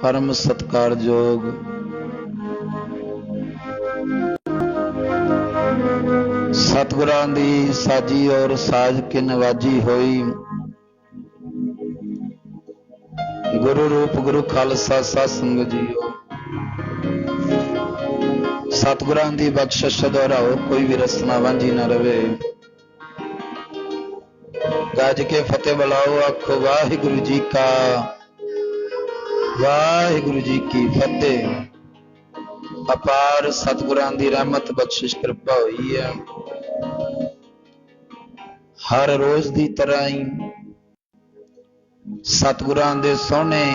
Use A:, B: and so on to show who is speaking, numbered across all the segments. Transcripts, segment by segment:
A: परम सत्कारयोग सतगुरां दी साजी और साज के नवाजी होई। गुरु रूप गुरु खालसा साध संगत जीओ। सतगुरां दी बख्शिश दोहराओ कोई भी रसना वांझी ना रवे। गज के फतेह बुलाओ आखो वाहिगुरु जी का वाहिगुरु जी की फतेह। अपार सतगुरां दी रहमत बख्शिश कृपा हुई है। हर रोज दी तरह ही सतगुरां दे सोहणे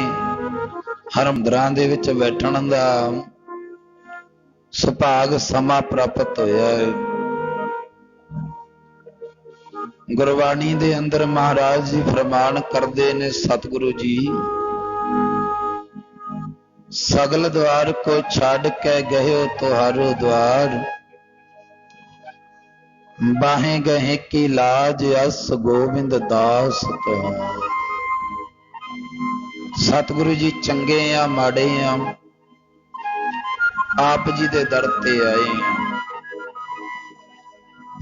A: हरमंदरां दे विच बैठण दा सुभाग समा प्राप्त होया है। गुरबाणी दे अंदर महाराज जी फरमान करदे ने सतगुरु जी सगल द्वार को छाड़ के गए तुहारो द्वार। बाहें गहे की लाज अस गोविंद दास तुहार। सतगुरु जी चंगे आ माड़े आ आप जी दे दर ते आए आ।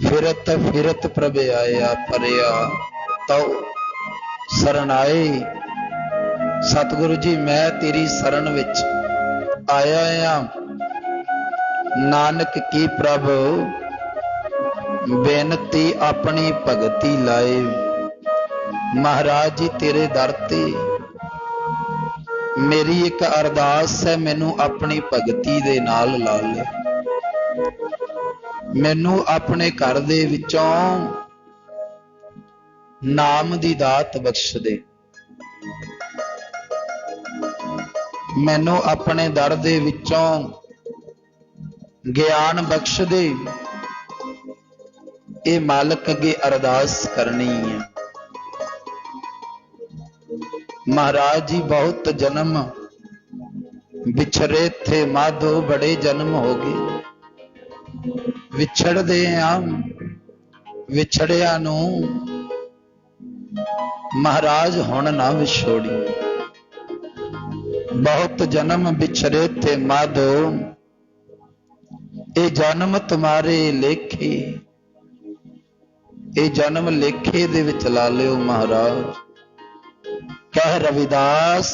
A: फिरत फिरत प्रभ आया परया तो शरण आए। सतगुरु जी मैं तेरी शरण विच आया हां। नानक की प्रभ बेनती अपनी भगती लाए। महाराज जी तेरे दर ते मेरी एक अरदास है मैनू अपनी भगती दे नाल ला ले। मैनू अपने घर दे विचों नाम दी दात बख्श दे। मैनू अपने दर दे विचों ज्ञान बख्श दे। ये मालक अगे अरदास करनी है। महाराज जी बहुत जन्म बिछड़े थे माधो बड़े जन्म हो गए। विछड़ दे आम विछड़िया नू महाराज हुण ना विछोड़ी। बहुत जन्म बिछड़े थे माधो ये जन्म तुम्हारे लेखे। ये जन्म लेखे दे विच ला लियो महाराज। कह रविदास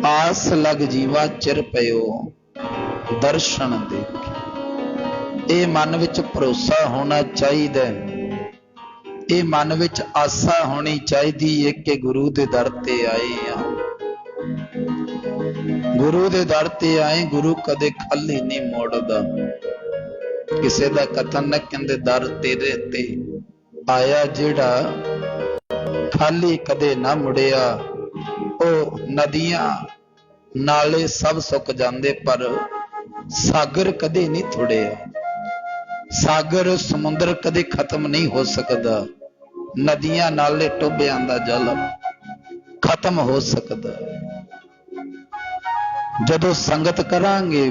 A: आस लग जीवा चिर पयो दर्शन देखे। ये मन विच भरोसा होना चाहिए। ये मन विच आसा होनी चाहिए कि गुरु दे दर ते आए हैं। गुरु दे दर ते आए गुरु कदे खाली नहीं मोड़दा। किसे दा कथन न कहंदे दर तेरे ते आया जेड़ा खाली कदे ना मुड़िया। ओ नदियां नाले सब सुक जांदे पर सागर कदे नहीं थुड़िया। सागर समुंदर कदे खत्म नहीं हो सकता। नदियां नाले टोबियां दा जल खत्म हो सकता। जदों संगत करांगे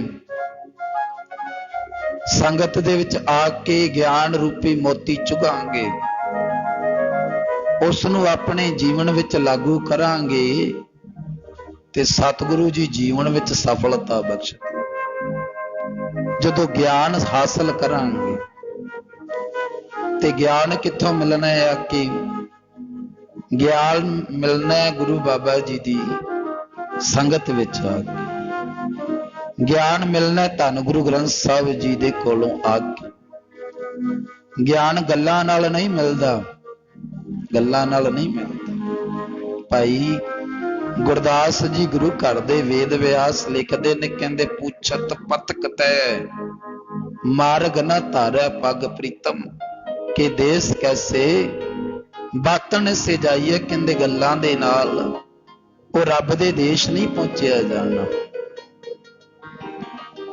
A: संगत दे विच आके ज्ञान रूपी मोती चुगांगे उसनूं अपने जीवन विच लागू करांगे ते सतगुरु जी जीवन विच सफलता बख्शदे। जदों ज्ञान हासिल करांगे ते ज्ञान कित्थों मिलना है आके ज्ञान मिलना है गुरु बाबा जी दी संगत विच आके। ज्ञान मिलना धन गुरु ग्रंथ साहिब जी दे कोलों आके। ज्ञान गल्लां नाल नहीं मिलदा। गल्लां नाल नहीं मिलदा। भाई गुरदास जी गुरु घर दे वेद व्यास लिखदे ने कहंदे पूछत पतक तै मार्ग न धारै पग प्रीतम के देश कैसे बातन से जाइए। कहंदे गल्लां दे नाल ओ रब दे देश नहीं पहुंचिया जाना।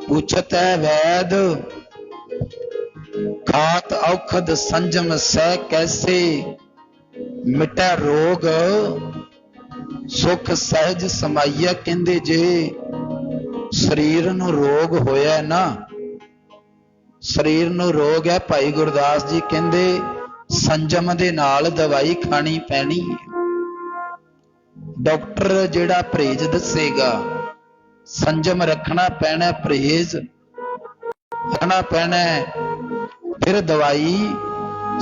A: पूछत है वैद खात औखद संजम सह कैसे मिटै रोग सुख सहज समाइया। कहंदे जे शरीर नूं रोग होया ना शरीर नूं रोग है भाई गुरदास जी कहंदे संजम दे नाल दवाई खानी पैनी। डॉक्टर जिहड़ा परहेज दसेगा, संजम रखना पैना, परहेज रखना पैना, फिर दवाई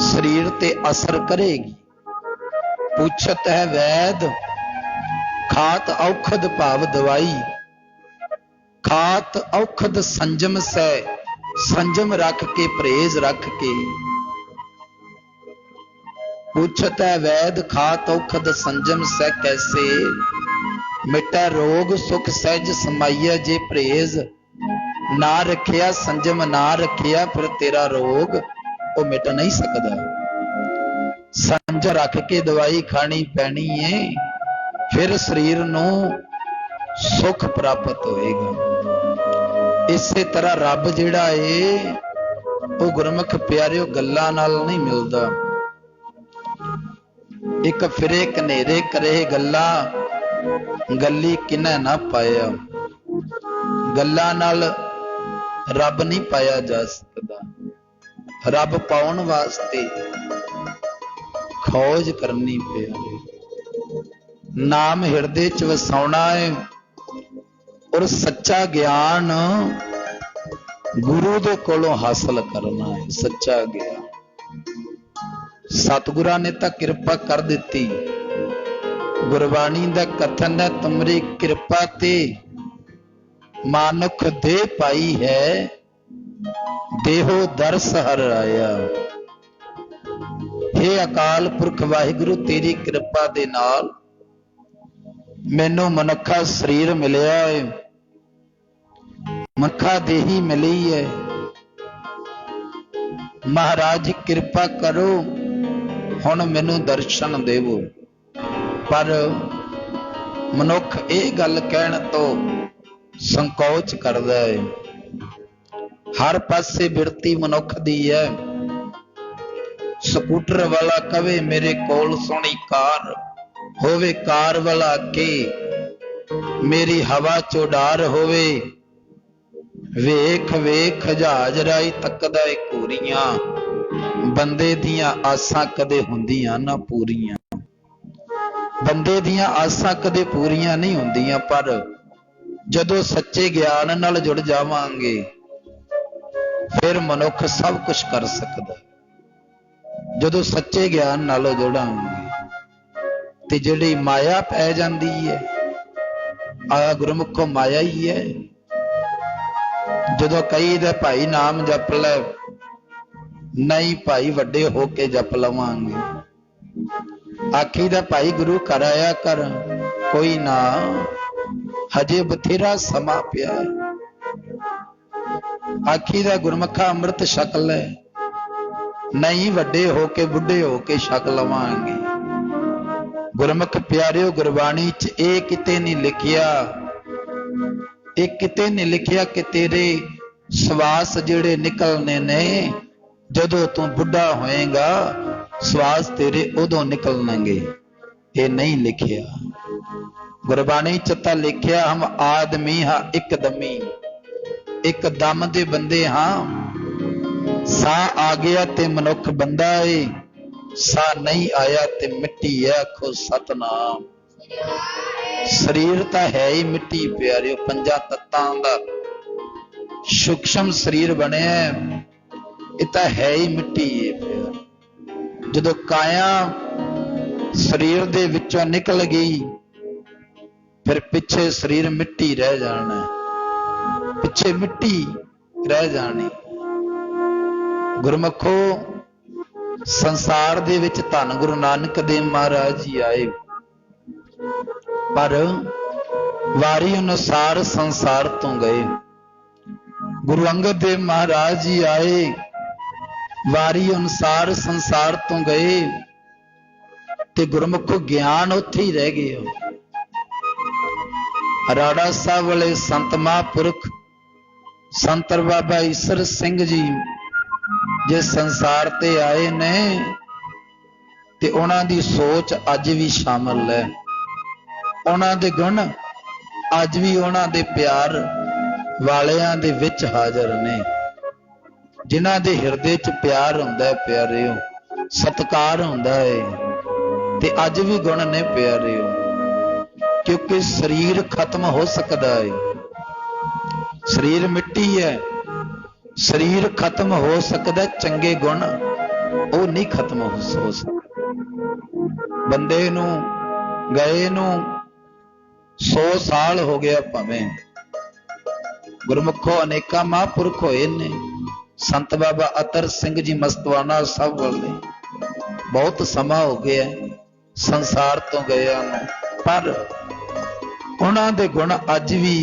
A: शरीर ते असर करेगी। पूछत है वैद खात औखद भाव दवाई, खात औखद संजम से, संजम रख के परहेज रख के। पूछत है वैद खात औखद संजम से, कैसे मिटा रोग सुख सहज समाइया। जे परहेज ना रखिया, संजम ना रखिया, फिर तेरा रोग वो मिट नहीं सकता। संजम रख के दवाई खानी पैनी है, फिर शरीर नूं सुख प्राप्त होएगा। इसे तरह रब जिहड़ा है वो गुरमुख प्यारिओ गल्लां नाल नहीं मिलदा। एक फिरे कनेरे करे गल्लां, गल्ली किन्ने ना पाया। गल्लां नाल रब नहीं पाया जा सकदा। रब पाउण वास्ते खोज करनी पैंदी। नाम हिरदे च वसाउणा है और सच्चा ज्ञान गुरु दे कोलों हासिल करना है। सच्चा ज्ञान सतगुरां ने तां किरपा कर दिती। गुरबाणी दा कथन है, तुमरी किरपा ते मानुख दे पाई है, देहो दरस हर आया। हे अकाल पुरख वाहिगुरु, तेरी किरपा दे नाल मैनू मनुखा शरीर मिलिया है, मनुखा देही मिली है। महाराज किरपा करो, हुण मैनू दर्शन देवो। पर मनुख ये गल कहण तो संकोच करदा है। हर पासे बिरती मनुख दी है। स्कूटर वाला कवे मेरे कोल सोहनी कार होवे, कार वाला के मेरी हवा चो डार होवे। वेख वेख जहाज राही तकदा ए घूरियां, बंदे दियां आसां कदे हुंदियां ना पूरियां। बंदे दियां आसां कदे पूरियां नहीं हुंदियां, पर जदों सच्चे ज्ञान नाल जुड़ जावांगे फिर मनुख सब कुछ कर सकदा। जदों सच्चे ज्ञान नाल जुड़ांगे ते जिहड़ी माया पै जांदी है, आ गुरमुखो माया ही है। जदों कई दे भाई नाम जप ले, नहीं भाई वड्डे होके जप लवांगे। आखी दा भाई गुरु कर आया कर, कोई ना हजे बथेरा समा पिया है। आखी दा गुरमुखा अमृत छक ले, नहीं वड्डे होके बुढ़े होके छक लवांगे। गुरमुख प्यारिओ, गुरबाणी च ये किते नहीं लिखिया, एक किते नहीं लिखिया कि तेरे सवास जिहड़े निकलने ने जदों तू बुढ़ा होएगा, सवास तेरे उदों निकलणगे। ये नहीं लिखिया। गुरबाणी च तां लिखिया हम आदमी हाँ एकदमी, एक दम दे बंदे हाँ। सा आ गया ते मनुख बंदा है, सा नहीं आया ते मिट्टी है। आखो सतनाम। शरीर तां है ही मिट्टी प्यारिओ, पंजा तत्तां दा सूक्ष्म शरीर बनिया, ये तां है ही मिट्टी है प्यार। जदों काया शरीर दे विचों निकल गई, फिर पिछे शरीर मिट्टी रह जाना, पिछे मिट्टी रह जानी। गुरमुखो संसार दे विच धन गुरु नानक देव महाराज जी आए, पर वारी अनुसार संसार तो गए। गुरु अंगद देव महाराज जी आए, वारी अनुसार संसार तो गए, ते गुरमुखो ज्ञान उत्थे ही रह गया। राड़ा साहब वाले संत महापुरख संत बाबा ईसर सिंह जी जे संसार ते आए ने, ते उन्हां दी सोच अज भी शामिल है। उन्हां दे गुण अज भी उन्हां दे प्यार वालियां दे विच हाजिर ने। जिन्हां दे हिरदे च प्यार हुंदा है प्यारिओ, सत्कार हुंदा है, ते अज भी गुण ने प्यारिओ। क्योंकि शरीर खत्म हो सकता है, शरीर मिट्टी है, शरीर खत्म हो सकता, चंगे गुण वो नहीं खत्म हो सकते। बंदे नू गए नू 100 साल हो गया भावें, गुरमुखो अनेका महापुरख होए ने, संत बाबा अतर सिंह जी मस्तवाना साहब वाले बहुत समा हो गया संसार तो गया, पर उन्हां दे गुण अज भी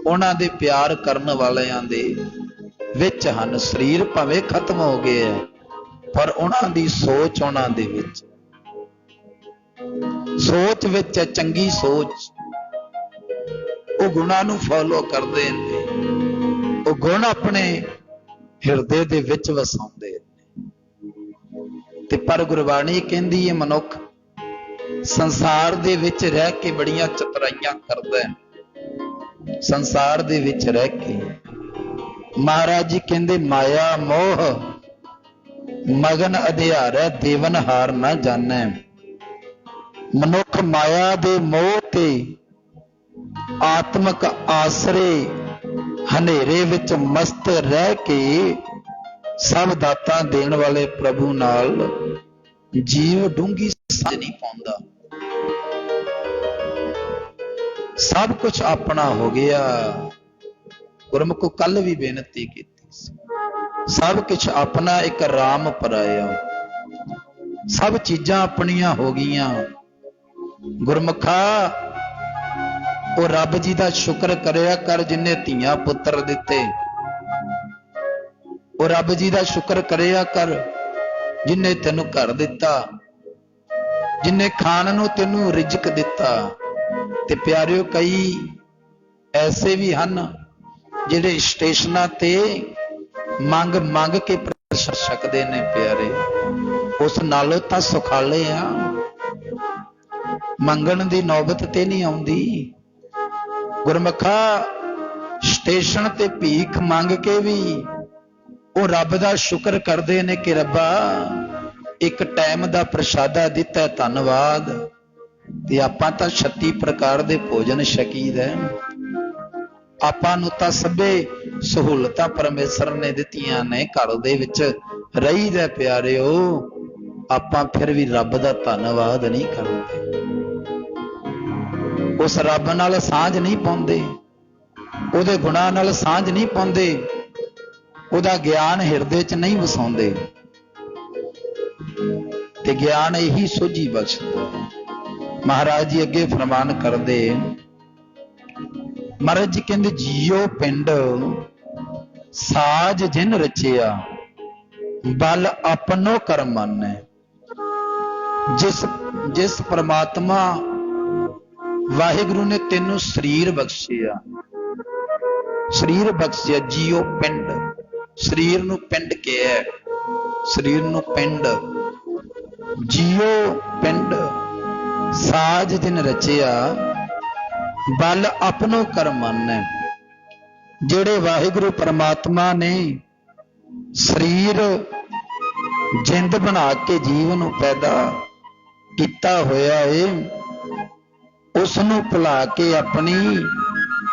A: उन्हां दे प्यार करन वालियां दे विच हन। शरीर भावें खत्म हो गया पर उन्हां दी सोच उन्हां दे विच, सोच विच है चंगी सोच, वो गुणां नूं फॉलो करदे ने, वो गुण अपने हिरदे दे विच वसाउंदे ने। ते पर गुरबाणी कहंदी है मनुख संसार दे विच रह के बड़ियां चतुराइयां करदा है, संसार दे विच रह के महाराज जी कहंदे माया मोह मगन अध्यारै देवन हार ना जानै। मनुख माया दे मोह ते आत्मक आसरे हनेरे विच मस्त रह के सब दाता देण वाले प्रभु नाल जीव डूंगी समझ नहीं पाउंदा। सब कुछ अपना हो गया। गुरमुख को कल भी बेनती की, सब कुछ अपना एक राम पराया, सब चीजां अपनियां हो गईयां। गुरमुखा वो रब जी का शुक्र करिया कर जिन्हें धीआं पुत्र दिते, वो रब जी का शुक्र करिया कर जिन्हें तेनू घर दिता, जिन्हें खाण नूं तेनू रिजक दिता। ते प्यारिओ कई ऐसे भी हन जिहड़े स्टेशनां ते मंग मंग के प्रशर सकदे ने प्यारे, उस नालों तां सुखाले आ, मंगण दी नौबत ते नहीं आउंदी। गुरमुखा स्टेशन ते भीख मंग के भी वो रब दा शुक्र करदे ने कि रब्बा एक टाइम दा प्रशादा दिता, धन्नवाद। ते आपां तां 36 प्रकार दे भोजन छकीदा है, आपां नूं तां सभे सहूलतां परमेश्वर ने दित्तियां ने, घर दे विच रहीदा प्यारिओ, आपां फिर भी रब दा धन्नवाद नहीं करदे, उस रब नाल सांझ नहीं पाउंदे, उहदे गुणां नाल सांझ नहीं पाउंदे, उहदा ज्ञान हिरदे च नहीं वसाउंदे। ते ज्ञान यही सोझी बख्शदा। महाराज जी अगे फरमान करदे, महाराज जी कहंदे जियो पिंड साज जिन रचिया बल अपनो कर मानै। जिस जिस परमात्मा वाहिगुरु ने तेनू शरीर बख्शिया, शरीर बख्शिया, जियो पिंड, शरीर नू पिंड कहा, शरीर नू पिंड, जियो पिंड साज जिन रचिया बल अपनो कर मानै। जेड़े वाहिगुरु परमात्मा ने शरीर जिंद बना के जीव नू पैदा किया होया है, उसनू भुला के अपनी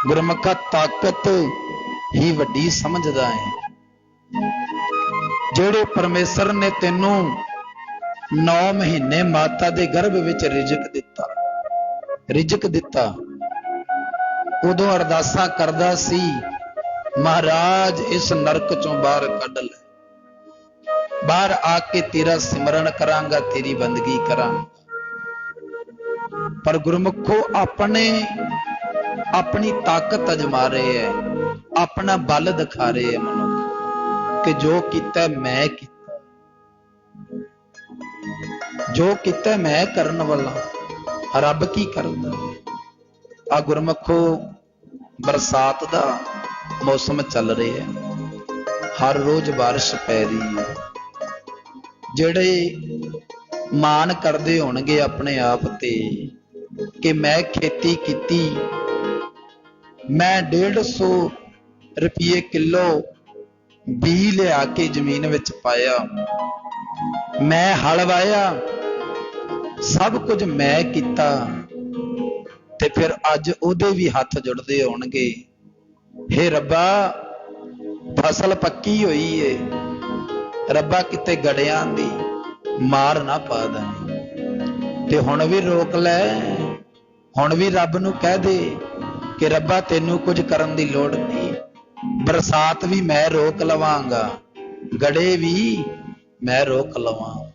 A: गुरमुखा ताकत ही वड्डी समझदा है। जेड़े परमेश्वर ने तेनू 9 महीने माता दे गर्भ विच रिजक दिता, उदों अरदासा करदा सी महाराज इस नरक चों बाहर कढ ले, बाहर आके तेरा सिमरन करांगा, तेरी बंदगी करांगा। पर गुरमुखो अपने अपनी ताकत अजमा रहे है, अपना बल दिखा रहे है मनुख कि जो किता मैं किता, जो किता मैं करन वाला, रब की करदा। आ गुरमुखो बरसात दा मौसम चल रहा है, हर रोज बारिश पै रही है। जेड़े मान करदे होणगे अपने आप ते कि मैं खेती कीती, मैं 150 रुपये किलो बी लिया के जमीन विच पाया, मैं हल वाया, सब कुछ मैं किता, ते फिर अज उहदे भी हथ जुड़दे होणगे, हे रब्बा फसल पक्की हुई है, रब्बा किते गड़ियां दी मार ना पा दें, ते हुण भी रोक लै, हुण भी रब नूं कह दे कि रब्बा तैनूं कुछ करन दी लोड़ नहीं, बरसात भी मैं रोक लवांगा, गड़े भी मैं रोक लवांगा।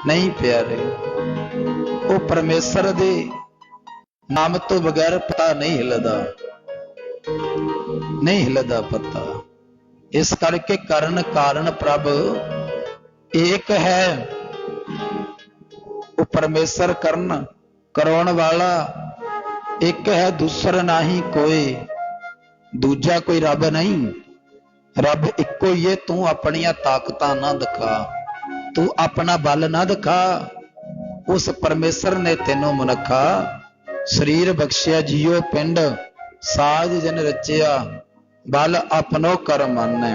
A: नहीं प्यारे, वो परमेश्वर दे नाम तो बगैर पता नहीं हिलदा, नहीं हिलदा पता। इस करके कारण कारण प्रभ एक है, वो परमेश्वर करन कराउण वाला एक है, दूसरा नहीं कोई, दूजा कोई रब नहीं, रब इक्को ही है। तू अपनियां ताकतां ना दिखा, तू अपना बल ना दिखा, उस परमेश्वर ने तेनों मनुखा शरीर बख्शिया, जियो पिंड साज जन रचिया, बल अपनो कर मानै।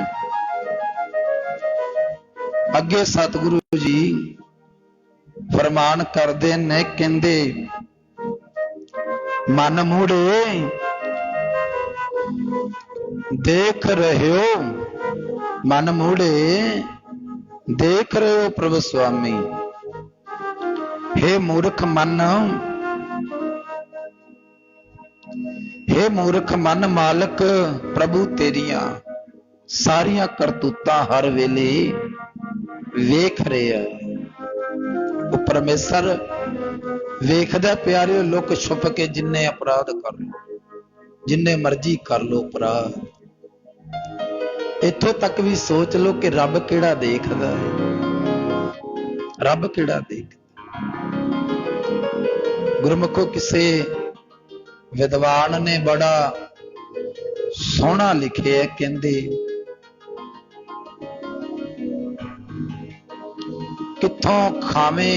A: अगे सतगुरु जी फरमान करदे ने, कहंदे मन मूड़े देख रहे हो, मन मूड़े देख रहे हो प्रभु स्वामी, हे मूर्ख मन, हे मूर्ख मन मालक प्रभु तेरिया सारिया करतूतां हर वेले वेख रहा। वो परमेश्वर वेखदा प्यारे, लोग छुप के जिन्ने अपराध कर लो, जिन्ने मर्जी कर लो अपराध, इथों तक भी सोच लो कि रब किहड़ा देखदा है, रब किहड़ा देखदा। गुरमुखो किसे विद्वान ने बड़ा सोहना लिखे है, कहंदे किथों खावे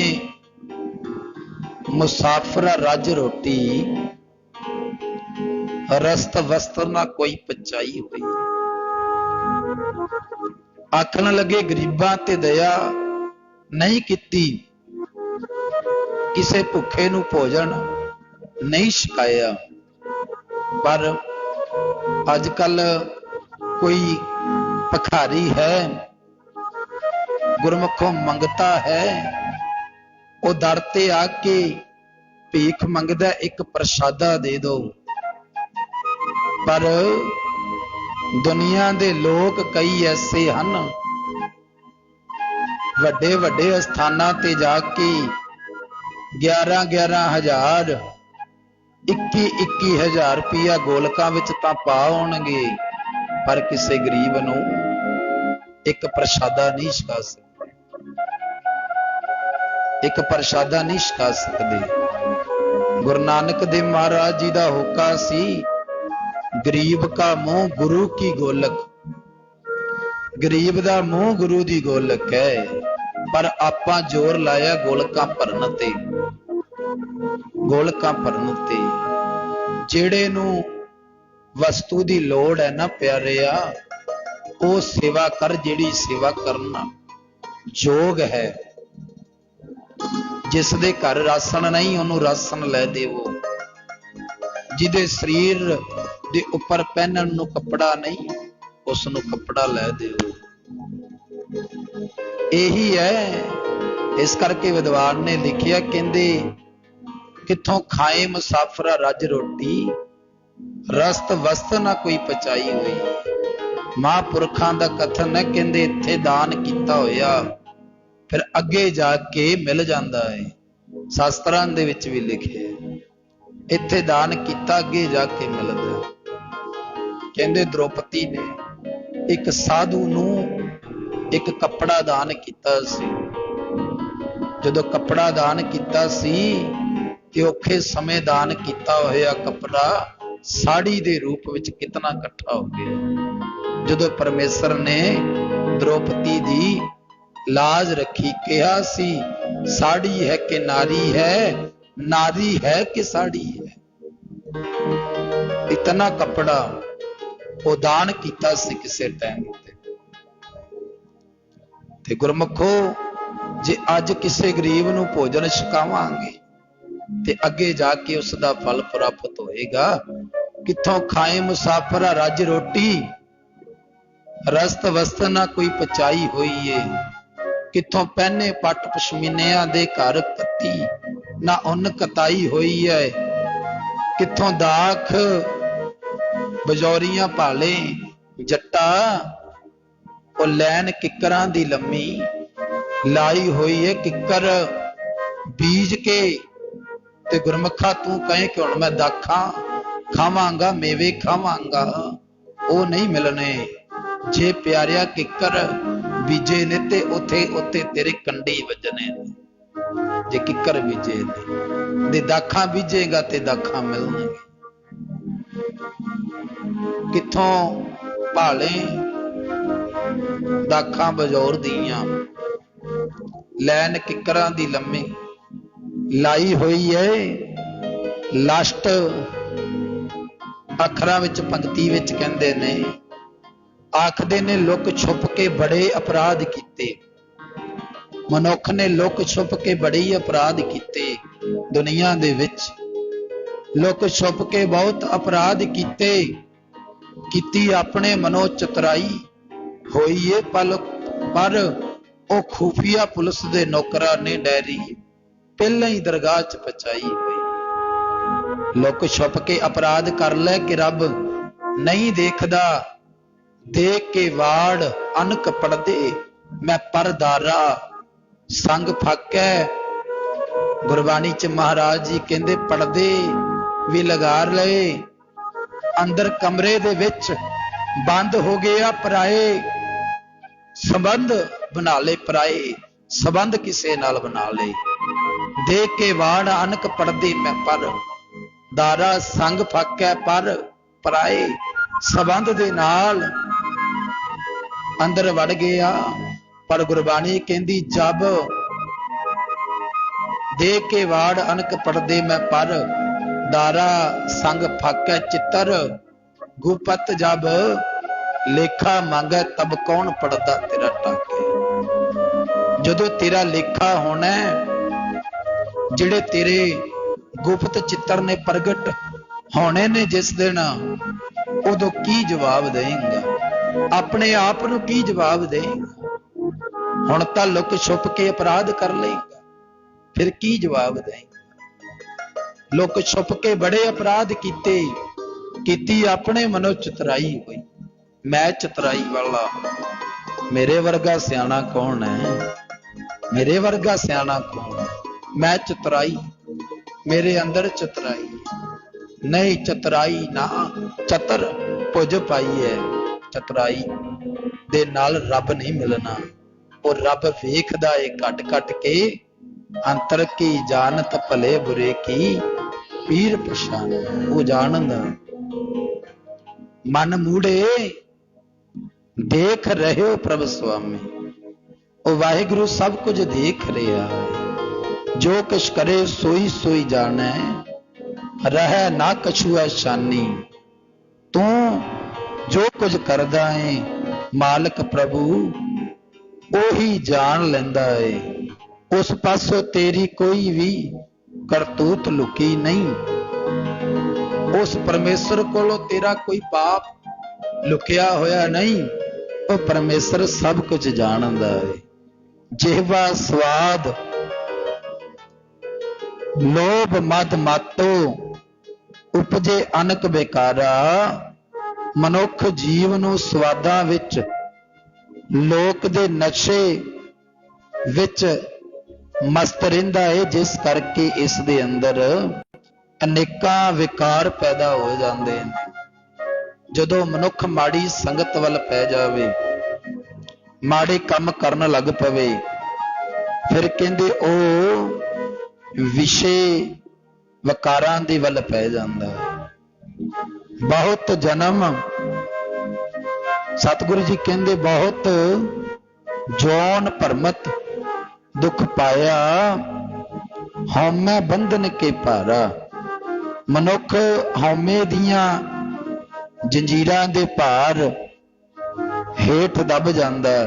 A: मुसाफिर रज रोटी, रस्त वस्त ना कोई पचाई हुई। आखन लगे गरीबां ते दया नहीं कीती, किसे भुखे नूं भोजन नहीं छकाया। पर अजकल कोई भखारी है, गुरमुखों मंगता है, वो दर ते आके भीख मंगदा, एक प्रसादा दे दो। पर दुनिया दे लोग कई ऐसे हन, वड्डे वड्डे स्थानां ते जाके 11-11 हज़ार 21-21 रुपया गोलकां विच तां पा आउणगे, पर किसी गरीब नूं एक प्रसादा नहीं छका सकते, एक प्रसादा नहीं छका सकते। गुरु नानक देव महाराज जी दा होका सी, गरीब का मुंह गुरु की गोलक, गरीब दा मुंह गुरु दी गोलक है। पर आपां जोर लाया गोलकां भरन ते, गोलकां भरन ते। जेड़े नूं वस्तु दी लोड़ है ना प्यारिया, वो सेवा कर, जेड़ी सेवा करना जोग है। जिस दे घर रासन नहीं, उन्होंने रासन लै देवो, जिदे शरीर दे उपर पहनन नूं कपड़ा नहीं, उस नूं कपड़ा लै देवो। यही है। इस करके विद्वान ने लिखिया, कहंदे किथों खाए मुसाफिर रज रोटी, रस्त वस्त ना कोई पचाई हुई। महापुरखां दा कथन है, कहंदे इत्थे दान कीता होया फिर अगे जाके मिल जांदा है। शास्त्रां दे विच भी लिखे इत्थे दान कीता अगे जाके मिलदा। कहंदे द्रौपदी ने एक साधु नूं एक कपड़ा दान कीता सी। जदों कपड़ा दान कीता सी ते औखे समय दान कीता होया कपड़ा साड़ी दे रूप विच कितना इकट्ठा हो गया। जदों परमेश्वर ने द्रौपदी दी लाज रखी, कहा सी साड़ी है कि नारी है, नारी है कि साड़ी है। इतना कपड़ा वो दान कीता सी किसे टाइम ते गुरमुखो, जे अज किसे गरीब नूं भोजन छकावांगे ਤੇ ਅੱਗੇ ਜਾ ਕੇ ਉਸ ਦਾ ਫਲ ਪ੍ਰਾਪਤ ਹੋਏਗਾ। ਕਿੱਥੋਂ ਖਾਏ ਮੁਸਾਫਰਾ ਰੱਜ ਰੋਟੀ, ਰਸਤ ਵਸਤ ਨਾ ਕੋਈ ਪਚਾਈ ਹੋਈ ਏ। ਕਿੱਥੋਂ ਪਹਿਨੇ ਪੱਟ ਪਸ਼ਮੀਨਿਆਂ ਦੇ ਘਰ ਕੱਤੀ, ਨਾ ਉੱਨ ਕਤਾਈ ਹੋਈ ਹੈ। ਕਿੱਥੋਂ ਦਾਖ ਬਜੌਰੀਆਂ ਭਾਲੇ ਜੱਟਾ, ਉਹ ਲੈਣ ਕਿੱਕਰਾਂ ਦੀ ਲੰਮੀ ਲਾਈ ਹੋਈ ਏ। ਕਿੱਕਰ ਬੀਜ ਕੇ ਤੇ ਗੁਰਮੁਖਾ ਤੂੰ ਕਹੇ ਕਿ ਹੁਣ ਮੈਂ ਦਾਖਾਂ ਖਾਵਾਂਗਾ, ਮੇਵੇ ਖਾਵਾਂਗਾ, ਉਹ ਨਹੀਂ ਮਿਲਣੇ। ਜੇ ਪਿਆਰਿਆ ਕਿੱਕਰ ਬੀਜੇ ਨੇ ਤੇ ਉੱਥੇ ਉੱਥੇ ਤੇਰੇ ਕੰਡੀ ਵੱਜਣੇ ਨੇ। ਜੇ ਕਿੱਕਰ ਬੀਜੇ ਨੇ ਤੇ ਦਾਖਾਂ ਬੀਜੇਗਾ ਤੇ ਦਾਖਾਂ ਮਿਲਣਗੇ। ਕਿੱਥੋਂ ਭਾਲੇ ਦਾਖਾਂ ਬਜੌਰ ਦੀਆਂ, ਲੈਣ ਕਿੱਕਰਾਂ ਦੀ ਲੰਮੀ ਲਾਈ ਹੋਈ ਏ। ਲਾਸਟ ਅੱਖਰਾਂ ਵਿੱਚ ਪੰਕਤੀ ਵਿੱਚ ਕਹਿੰਦੇ ਨੇ, ਆਖਦੇ ਨੇ ਲੁਕ ਛੁਪ ਕੇ ਬੜੇ ਅਪਰਾਧ ਕੀਤੇ। ਮਨੁੱਖ ਨੇ ਲੁਕ ਛੁਪ ਕੇ ਬੜੇ ਹੀ ਅਪਰਾਧ ਕੀਤੇ ਦੁਨੀਆ ਦੇ ਵਿੱਚ। ਲੁਕ ਛੁਪ ਕੇ ਬਹੁਤ ਅਪਰਾਧ ਕੀਤੇ, ਕੀਤੀ ਆਪਣੇ ਮਨੋ ਚਤੁਰਾਈ ਹੋਈ ਏ। ਪਰ ਉਹ ਖੂਫੀਆ ਪੁਲਿਸ ਦੇ ਨੌਕਰਾਂ ਨੇ ਡੈਰੀ ਪਹਿਲਾਂ ਹੀ ਦਰਗਾਹ ਚ ਪਹੁੰਚਾਈ ਹੋਈ। ਲੁਕ ਛੁਪ ਕੇ ਅਪਰਾਧ ਕਰ ਲੈ ਕਿ ਰੱਬ ਨਹੀਂ ਦੇਖਦਾ, ਦੇਖ ਕੇ ਵਾੜ ਅਨਕ ਪੜਦੇ ਮੈਂ ਪਰਦਾਰਾ ਸੰਗ ਫਾਕੈ। ਗੁਰਬਾਣੀ ਚ ਮਹਾਰਾਜ ਜੀ ਕਹਿੰਦੇ ਪੜਦੇ ਵੀ ਲਗਾ ਲਏ, ਅੰਦਰ ਕਮਰੇ ਦੇ ਵਿੱਚ ਬੰਦ ਹੋ ਗਿਆ, ਪਰਾਏ ਸੰਬੰਧ ਬਣਾ ਲਏ, ਪਰਾਏ ਸੰਬੰਧ ਕਿਸੇ ਨਾਲ ਬਣਾ ਲਏ। ਦੇਖ ਕੇ ਵਾੜ ਅਨਕ ਪੜਦੇ ਮੈਂ ਪਰ ਦਾਰਾ ਸੰਗ ਫਾਕੈ, ਪਰ ਪਰਾਏ ਸੰਬੰਧ ਦੇ ਨਾਲ ਅੰਦਰ ਵੜ ਗਿਆ। ਪਰ ਗੁਰਬਾਣੀ ਕਹਿੰਦੀ ਜਬ ਦੇਖ ਕੇ ਵਾੜ ਅਨਕ ਪੜਦੇ ਮੈਂ ਪਰ ਦਾਰਾ ਸੰਗ ਫਾਕੈ ਚਿੱਤਰ, ਗੁਪਤ ਜਬ ਲੇਖਾ ਮੰਗੈ ਤਬ ਕੌਣ ਪੜਦਾ ਤੇਰਾ ਟਾਕੇ। ਜਦੋਂ ਤੇਰਾ ਲੇਖਾ ਹੋਣਾ, ਜਿਹੜੇ ਤੇਰੇ ਗੁਪਤ ਚਿੱਤਰ ਨੇ ਪ੍ਰਗਟ ਹੋਣੇ ਨੇ ਜਿਸ ਦਿਨ, ਉਦੋਂ ਕੀ ਜਵਾਬ ਦੇਂਗਾ? ਆਪਣੇ ਆਪ ਨੂੰ ਕੀ ਜਵਾਬ ਦੇਂਗਾ? ਹੁਣ ਤਾਂ ਲੁਕ ਛੁਪ ਕੇ ਅਪਰਾਧ ਕਰ ਲਏਗਾ, ਫਿਰ ਕੀ ਜਵਾਬ ਦੇਂਗਾ? ਲੁਕ ਛੁਪ ਕੇ ਬੜੇ ਅਪਰਾਧ ਕੀਤੇ, ਕੀਤੀ ਆਪਣੇ ਮਨੋਂ ਚਤੁਰਾਈ ਹੋਈ। ਮੈਂ ਚਤੁਰਾਈ ਵਾਲਾ, ਮੇਰੇ ਵਰਗਾ ਸਿਆਣਾ ਕੌਣ ਹੈ? ਮੇਰੇ ਵਰਗਾ ਸਿਆਣਾ ਕੌਣ ਹੈ? ਮੈਂ ਚਤੁਰਾਈ, ਮੇਰੇ ਅੰਦਰ ਚਤੁਰਾਈ ਨਹੀਂ। ਚਤੁਰਾਈ ਨਾ ਚਤਰ ਭੁਜ ਪਾਈ ਹੈ। ਚਤੁਰਾਈ ਦੇ ਨਾਲ ਰੱਬ ਨਹੀਂ ਮਿਲਣਾ। ਉਹ ਰੱਬ ਵੇਖਦਾ ਏ ਘਟ ਘਟ ਕੇ, ਅੰਤਰ ਕੀ ਜਾਣਤ ਭਲੇ ਬੁਰੇ ਕੀ ਪੀਰ ਪਛਾਣ। ਉਹ ਜਾਣਦਾ ਮਨ ਮੂੜੇ ਦੇਖ ਰਹੇ ਹੋ ਪ੍ਰਭ ਸੁਆਮੀ। ਉਹ ਵਾਹਿਗੁਰੂ ਸਭ ਕੁਝ ਦੇਖ ਰਿਹਾ ਹੈ। ਜੋ ਕੁਛ ਕਰੇ ਸੋਈ ਸੋਈ ਜਾਣੈ, ਰਹਿ ਨਾ ਕਛੂ ਐਸ਼ਾਨੀ। ਤੂੰ ਜੋ ਕੁਝ ਕਰਦਾ ਏ ਮਾਲਕ ਪ੍ਰਭੂ ਉਹੀ ਜਾਣ ਲੈਂਦਾ ਏ। ਉਸ ਪਾਸੋਂ ਤੇਰੀ ਕੋਈ ਵੀ ਕਰਤੂਤ ਲੁਕੀ ਨਹੀਂ। ਉਸ ਪਰਮੇਸ਼ਰ ਕੋਲੋਂ ਤੇਰਾ ਕੋਈ ਪਾਪ ਲੁਕਿਆ ਹੋਇਆ ਨਹੀਂ। ਉਹ ਪਰਮੇਸ਼ਰ ਸਭ ਕੁਝ ਜਾਣਦਾ ਏ। ਜਿਹਵਾ ਸਵਾਦ ਲੋਭ ਮਦ ਮਾਤੋ ਉਪਜੇ ਅਨਕ ਬੇਕਾਰਾ। ਮਨੁੱਖ ਜੀਵ ਨੂੰ ਸਵਾਦਾਂ ਵਿੱਚ, ਲੋਕ ਦੇ ਨਸ਼ੇ ਵਿੱਚ ਮਸਤ ਰਹਿੰਦਾ ਹੈ, ਜਿਸ ਕਰਕੇ ਇਸ ਦੇ ਅੰਦਰ ਅਨੇਕਾਂ ਵਿਕਾਰ ਪੈਦਾ ਹੋ ਜਾਂਦੇ ਨੇ। ਜਦੋਂ ਮਨੁੱਖ ਮਾੜੀ ਸੰਗਤ ਵੱਲ ਪੈ ਜਾਵੇ, ਮਾੜੇ ਕੰਮ ਕਰਨ ਲੱਗ ਪਵੇ, ਫਿਰ ਕਹਿੰਦੇ ਉਹ ਵਿਸ਼ੇ ਵਿਕਾਰਾਂ ਦੇ ਵੱਲ ਪੈ ਜਾਂਦਾ ਹੈ। ਬਹੁਤ ਜਨਮ, ਸਤਿਗੁਰੂ ਜੀ ਕਹਿੰਦੇ ਬਹੁਤ ਜੋਨ ਭਰਮਤ ਦੁੱਖ ਪਾਇਆ, ਹਉਮੈ ਬੰਧਨ ਕੇ ਭਾਰਾ। ਮਨੁੱਖ ਹਉਮੈ ਦੀਆਂ ਜੰਜੀਰਾਂ ਦੇ ਭਾਰ ਹੇਠ ਦਬ ਜਾਂਦਾ ਹੈ।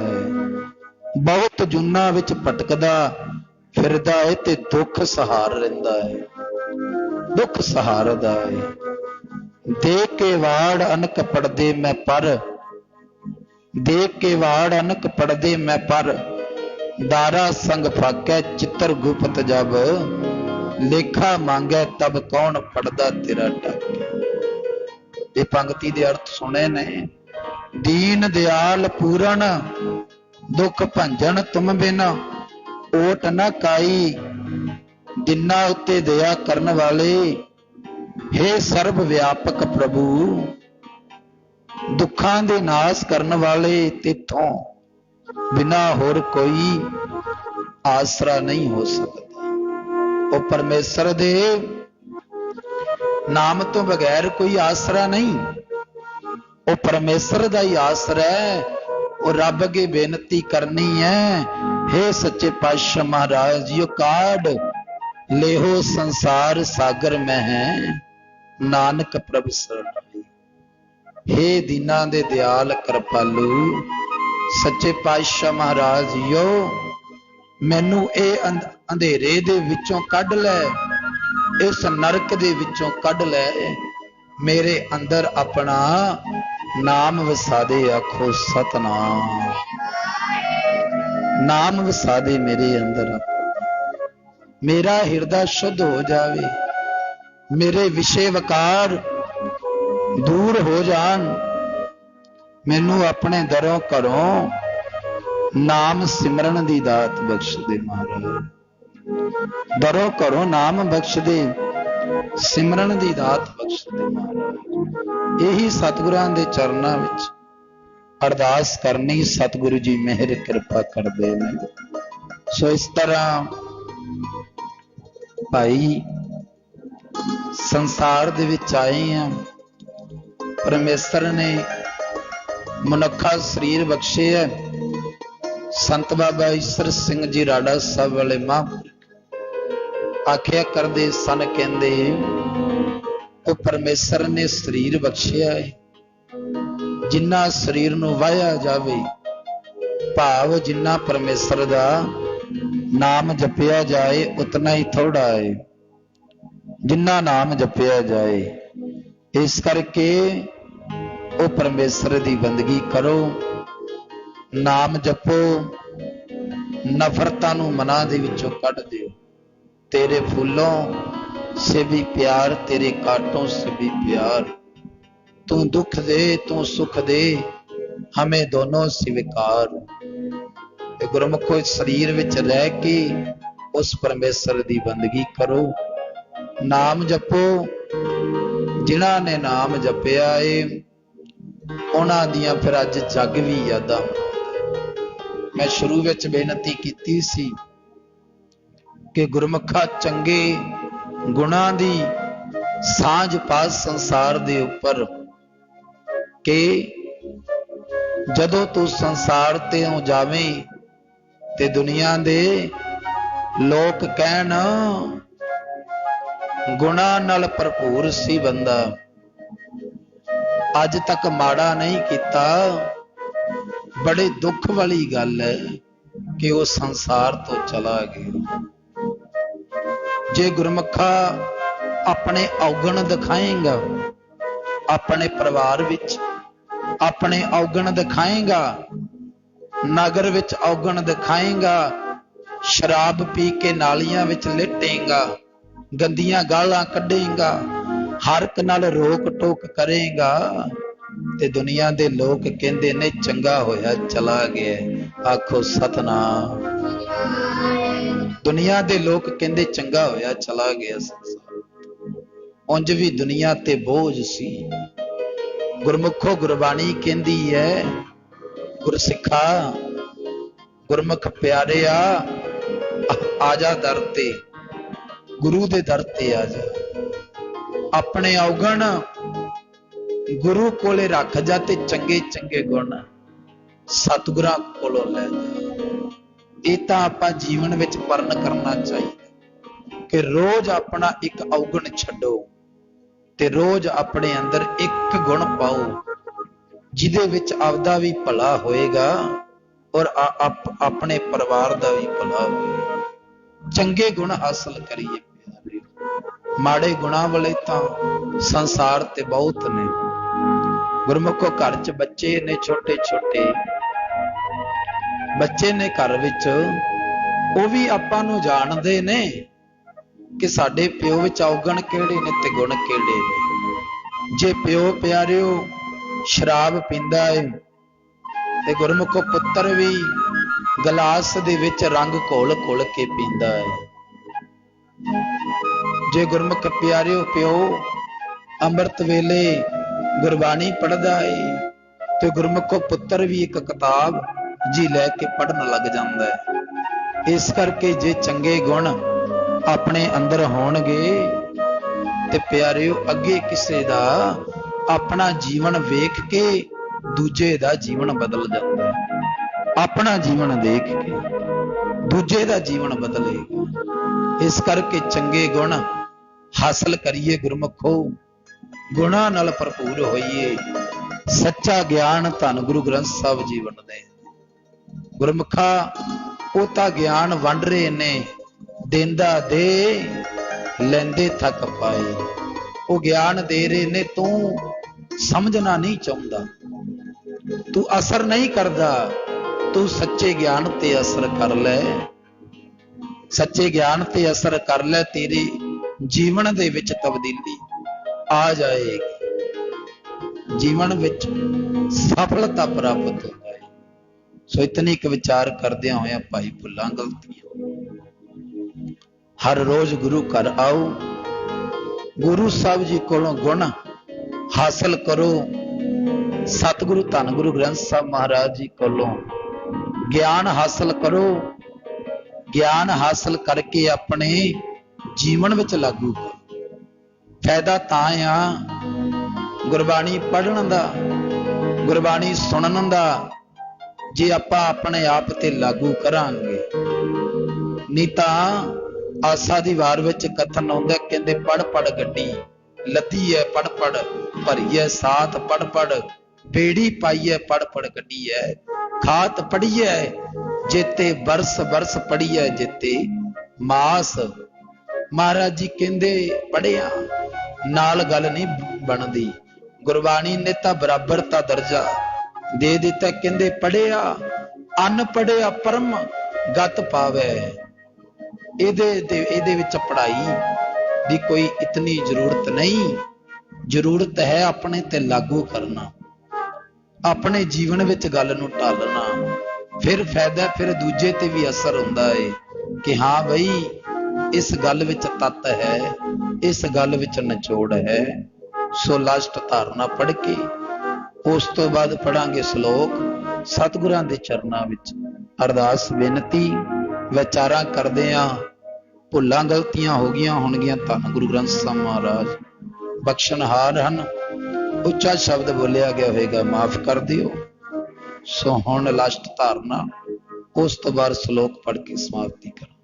A: ਬਹੁਤ ਜੂਨਾਂ ਵਿੱਚ ਭਟਕਦਾ ਫਿਰਦਾ ਹੈ ਤੇ ਦੁੱਖ ਸਹਾਰ ਰਹਿੰਦਾ ਹੈ। दुख सहारदा है। देख के वाड़ अनक पढ़दे मैं पर, देख के वाड़ अनक पढ़दे मैं पर, दारा संग फाकै चित्र गुप्त जब, लेखा मांगे तब कौन पढ़दा तेरा टक। ये पंक्ति दे अर्थ सुने ने। दीन दयाल पूरन दुख भंजन तुम बिन, ओट न काई दिना उत्ते दया करन वाले। हे सर्व व्यापक प्रभु दुखां दे नाश करन वाले, तिथों बिना होर कोई आसरा नहीं हो सकता। ओ परमेश्वर दे नाम तो बगैर कोई आसरा नहीं। वो परमेश्वर दा ही आसरा है। वो रब अगे बेनती करनी है, हे सच्चे पातशाह महाराज यो काढ़ लेहो संसार सागर में है, नानक प्रभ शरण। हे दीना दे दयाल कृपालू सच्चे पातशाह महाराज यो मैनू ए अंधेरे दे विचों कढ लै, इस नरक दे विचों कढ लै, मेरे अंदर अपना नाम वसा दे। आखो सतनाम। नाम वसा दे मेरे अंदर, मेरा हिरदा शुद्ध हो जावे, मेरे विषय वकार दूर हो जान, मैनू अपने दरों घरों नाम सिमरन दी दात बख्श दे महाराज। दरों घरों नाम बख्श दे, सिमरन दी दात बख्श दे महाराज। यही सतगुरां दे चरनां विच अरदास करनी, सतगुरु जी मेहर कृपा कर दे। सो इस तरह भाई संसार दे विच आए हैं, परमेश्वर ने मनुखा शरीर बख्शे है। संत बाबा ईश्वर सिंह जी राड़ा साहब वाले महापुरख आख्या करदे सन, कहंदे ओ परमेश्वर ने शरीर बख्शिया है, जिन्ना शरीर नूं वाया जावे, भाव जिन्ना परमेश्वर दा नाम जपिया जाए उतना ही थोड़ा है, जिन्ना नाम जपिया जाए। इस करके ओ परमेश्वर दी बंदगी करो, नाम जपो, नफरतां नूं मनां दे विचों कढ दिओ। तेरे फूलों से भी प्यार, तेरे कांटों से भी प्यार, तू दुख दे तू सुख दे, हमें दोनों स्वीकार। गुरमुखो शरीर विच रह के उस परमेश्वर दी बंदगी करो, नाम जपो। जिन्हां ने नाम जपिया है उन्हां दियां फिर अज जग भी यादां। मैं शुरू विच बेनती कीती सी कि गुरमुखा चंगे गुणां दी सांझ पास संसार दे उपर, कि जदों तू संसार ते हो जावें ते दुनिया दे लोक कहण गुणां नाल भरपूर सी बंदा, अज तक माड़ा नहीं कीता। बड़े दुख वाली गल है कि वो संसार तो चला गया। जे गुरमुखा अपने औगण दिखाएगा, अपने परिवार विच अपने औगण दिखाएगा, नगर विच औगण दिखाएगा, शराब पी के नालियां विच लिटेगा, गंदियां गालां कढेगा, हर एक नाल रोक टोक करेगा, ते दुनिया दे लोग कहंदे ने चंगा होया चला गया। आखो सतनाम। दुनिया दे लोग कहंदे चंगा होया चला गया संसार, उंज भी दुनिया ते बोझ सी। गुरमुखो गुरबाणी कहंदी है, गुरसिखा गुरमुख प्यारिया आजा दर ते, गुरु दे दर ते आजा, अपने औगण गुरु कोले रख जा ते चंगे चंगे गुण सतगुरां कोलों लै जा। ये तां आपां जीवन विच वर्ण करना चाहिए कि रोज अपना एक औगण छड्डो ते रोज अपने अंदर एक गुण पाओ, जिदे विच आपदा भी भला होएगा और अपने परिवार दा भी भला होएगा। चंगे गुण हासिल करिए प्यारे। माड़े गुणा वाले तो संसार ते बहुत ने। गुरमुखो घर च बच्चे ने छोटे छोटे बच्चे ने घर विच, वो भी आपां नूं जाणदे ने कि साडे प्यो विच अवगण किहड़े ने ते गुण किहड़े ने। जे प्यो प्यारिओ शराब पींदा है ते गुरमुखो पुत्तर भी गलास दे विच रंग घोल घोल के पींदा है। जे गुरमुख प्यारिओ प्यो अमृत वेले गुरबाणी पढ़दा है तो गुरमुखो पुत्तर भी एक किताब जी लैके पढ़न लग जांदा है। इस करके जे चंगे गुण अपने अंदर होणगे ते प्यारिओ अगे किसे दा अपना जीवन वेख के दूजे दा जीवन बदल जाता है। अपना जीवन देख के दूजे दा जीवन बदलेगा। इस करके चंगे गुण हासिल करिए गुरमुखो, गुणा नाल भरपूर होइए। सच्चा ज्ञान धन गुरु ग्रंथ साहिब जी वंडदे। गुरमुखा वो तां ज्ञान वंड रहे ने, देंदा दे लैंदे थक पाए। वो ज्ञान दे रहे ने, तू समझना नहीं चाहता, तू असर नहीं करदा। तू सच्चे ज्ञान ते असर कर ले, सच्चे ज्ञान ते असर कर ले, तेरे जीवन दे विच तब्दीली आ जाएगी। जीवन विच सफलता प्राप्त हो जाए। सो इतनी एक विचार करदे होया भाई भुल्लां गलतियां, हर रोज गुरु घर आओ, गुरु साहब जी कोलों गुण हासिल करो। सतगुरु धन गुरु ग्रंथ साहब महाराज जी कोलों ज्ञान हासिल करो। ज्ञान हासिल करके अपने जीवन विच लागू करो। फायदा तां आ गुरबाणी पढ़न दा, गुरबाणी सुनन दा, जे आपां अपने आप ते लागू करांगे। नहीं तां आसा दी वार विच कथन आउंदा, कहंदे पढ़ पढ़ गड्डी लदी है, पढ़ पढ़ भरी है साथ, पढ़ पढ़ बेड़ी पाई है, पढ़ पढ़ गड्डी है खात पढ़ी है। जेते बरस बरस पढ़ी है जेते मास। महाराज जी कहंदे पढ़िया नाल गल नहीं बनदी। गुरबाणी ने तां बराबर ता दर्जा दे दिता। कहंदे पढ़िया अन पढ़िया परम गत पावे। इहदे विच पढ़ाई दी कोई इतनी जरूरत नहीं। जरूरत है अपने ते लागू करना, अपने जीवन विच गल नूं ढालना। फिर फायदा, फिर दूजे ते भी असर हुंदा है कि हाँ बई इस गल विच तत्त है, इस गल विच निचोड़ है। सो लास्ट धारणा पढ़ के उस तो बाद पढ़ांगे श्लोक। सतगुरां दे चरनां विच अरदास बेनती विचारां करदे आं। भुल्लां गलतियां हो गईयां होणगीਆਂ, धन गुरु ग्रंथ साहिब महाराज बख्शणहार हन। उच्चा शब्द बोलिया गया होएगा माफ कर दिओ। सो हुण लास्ट धारणा, उस तो बाद श्लोक पढ़ के समाप्ति कर।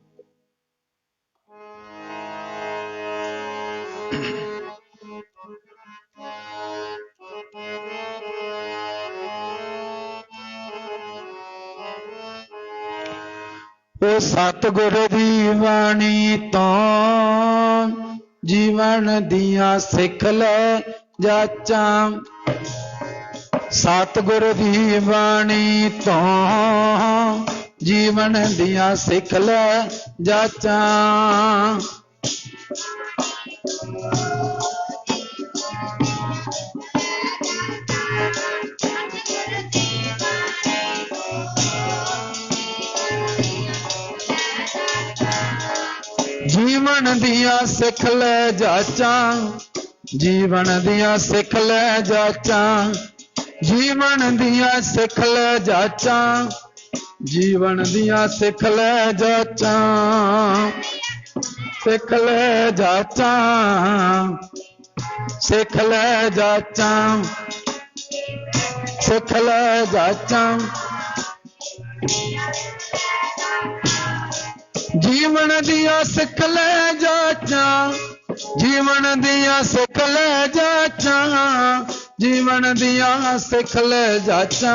A: ओ सतगुर दी बाणी तो जीवन दिया सिख ले जाचा। सतगुर दी बाणी तो जीवन दिया सिख ले जाचा। जीवन दिया सिख ले जाचा, जीवन दिया सिख ले जाचा, जीवन दिया सिख ले जाचा, जीवन दिया सिख ले जाचा, सिख ले जाचा, सिख ले जाचा, सिख ले जाचा। जीवन दिया सिख ले जाचा, जीवन दिया सिख ले जाचा, जीवन दिया सिख ले जाचा,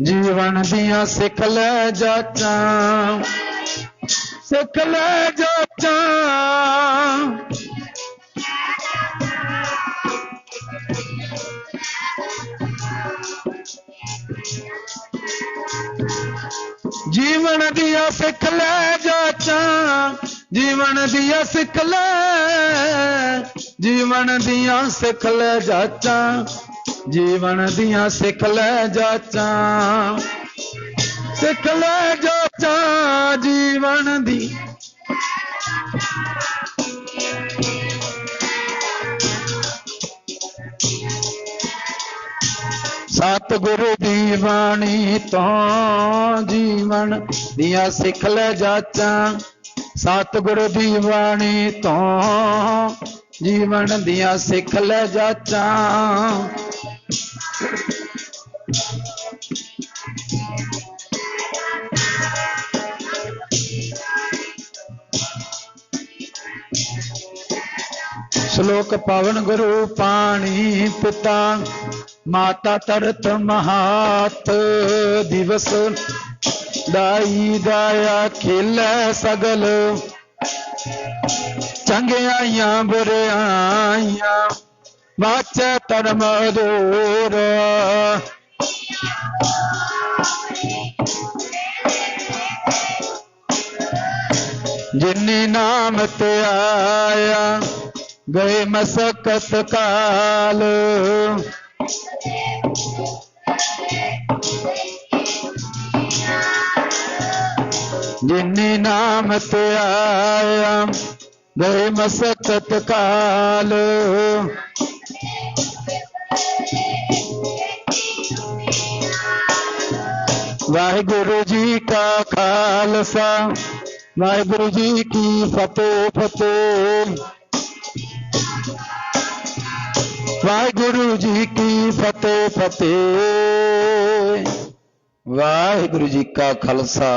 A: जीवन दिया सिख ले जाचा, सिख ले जाचा, जीवन दिया सिख ले जाचा, जीवन दिया सिख ले, जीवन दिया सिख ले जाचा, जीवन दिया सिख ले जाचा, सिख ले जाचा जीवन दी। सतगुरु दी बाणी तो जीवन दिया सिख ले जाचा, सतगुरु दी बाणी तो जीवन दिया सिख ले जाचा। श्लोक पावन गुरु पाणी पिता, माता तरत महात दिवस, दाई दाया खिल सगल, चंगियाइया बुराइया वाचे धर्म दूर। जिन्नी नाम ते आया गए मसकत काल, जिन्नी नाम ते आया गए मसकत काल। वाहिगुरु जी का खालसा, वाहिगुरु जी की फतेह फतेह, वाहिगुरु जी की फतेह फतेह। वाहिगुरु जी का खालसा,